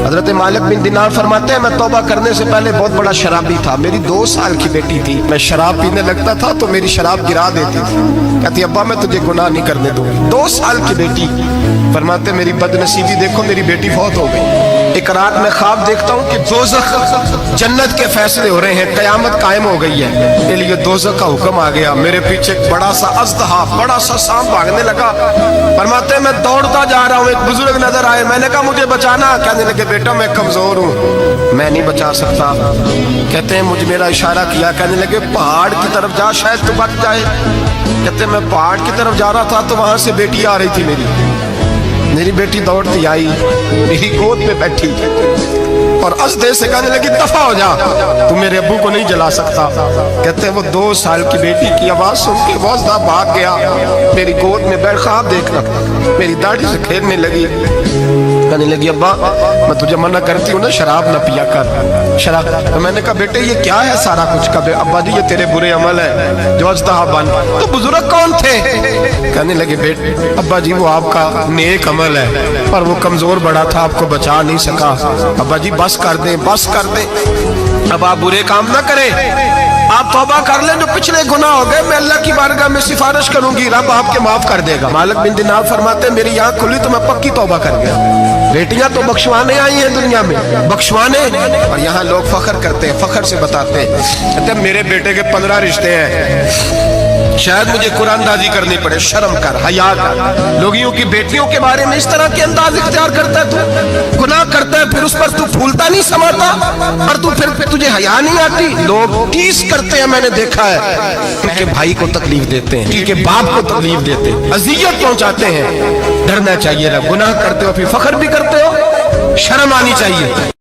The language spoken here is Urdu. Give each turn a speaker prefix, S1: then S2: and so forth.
S1: حضرت مالک بن دینار فرماتے ہیں میں توبہ کرنے سے پہلے بہت بڑا شرابی تھا، میری 2 سال کی بیٹی تھی، میں شراب پینے لگتا تھا تو میری شراب گرا دیتی تھی، کہتی ابا میں تجھے گناہ نہیں کرنے دوں گی۔ 2 سال کی بیٹی، فرماتے میری بد نصیبی دیکھو میری بیٹی فوت ہو گئی۔ ایک رات میں خواب دیکھتا ہوں کہ دوزخ جنت کے فیصلے ہو رہے ہیں، قیامت قائم ہو گئی ہے، کے لیے دوزخ کا حکم آ گیا۔ میرے پیچھے ایک بڑا سا اژدہا، بڑا سا سانپ بھاگنے لگا، فرماتے ہیں میں دوڑتا جا رہا ہوں، ایک بزرگ نظر آئے، میں نے کہا مجھے بچانا، کہنے لگے بیٹا میں کمزور ہوں، میں نہیں بچا سکتا۔ کہتے ہیں مجھے میرا اشارہ کیا، کہنے لگے پہاڑ کی طرف جا شاید تو بچ جائے۔ کہتے ہیں میں پہاڑ کی طرف جا رہا تھا تو وہاں سے بیٹی آ رہی تھی، میری بیٹی دوڑتی آئی، میری گود میں بیٹھی اور ازدے سے کہنے لگی دفع ہو جا، تو میرے ابو کو نہیں جلا سکتا۔ کہتے ہیں وہ 2 سال کی بیٹی کی آواز سن کے وہ ازدہ بھاگ گیا، میری گود میں بیٹھ خواب دیکھنا، میری داڑھی سے کھیلنے لگی، کہنے لگی ابا میں تجھے منع کرتی ہوں نا شراب نہ پیا کر شراب۔ تو میں نے کہا بیٹے یہ کیا ہے سارا کچھ؟ کہا ابا جی یہ تیرے برے عمل ہے جو اژدہا بن۔ تو بزرگ کون تھے؟ کہنے لگے بیٹے ابا جی وہ آپ کا نیک عمل ہے پر وہ کمزور بڑا تھا، آپ کو بچا نہیں سکا۔ ابا جی بس کر دیں بس کر دیں، اب آپ برے کام نہ کریں، آپ توبہ کر لیں، جو پچھلے گناہ ہو گئے میں اللہ کی بارگاہ میں سفارش کروں گی، رب آپ کے معاف کر دے گا۔ مالک بن دینار فرماتے ہیں میری آنکھ کھلی تو میں پکی توبہ کر گیا۔ بیٹیاں تو بخشوانے آئی ہیں دنیا میں، بخشوانے، اور یہاں لوگ فخر کرتے ہیں، فخر سے بتاتے ہیں، کہتے ہیں میرے بیٹے کے 15 رشتے ہیں، شاید مجھے قرآن دازی کرنی پڑے، شرم کر، حیا کر۔ لوگیوں کی بیٹیوں کے بارے میں اس طرح کے انداز اختیار کرتا ہے، تو گناہ کرتا ہے پھر اس پر تو پھولتا نہیں سماتا، اور تو پھر تجھے حیا نہیں آتی۔ لوگ ٹیس کرتے ہیں، میں نے دیکھا ہے کہ بھائی کو تکلیف دیتے ہیں، کہ باپ کو تکلیف دیتے ہیں، اذیت پہنچاتے ہیں۔ ڈرنا چاہیے، گناہ کرتے ہو پھر فخر بھی کرتے ہو، شرم آنی چاہیے۔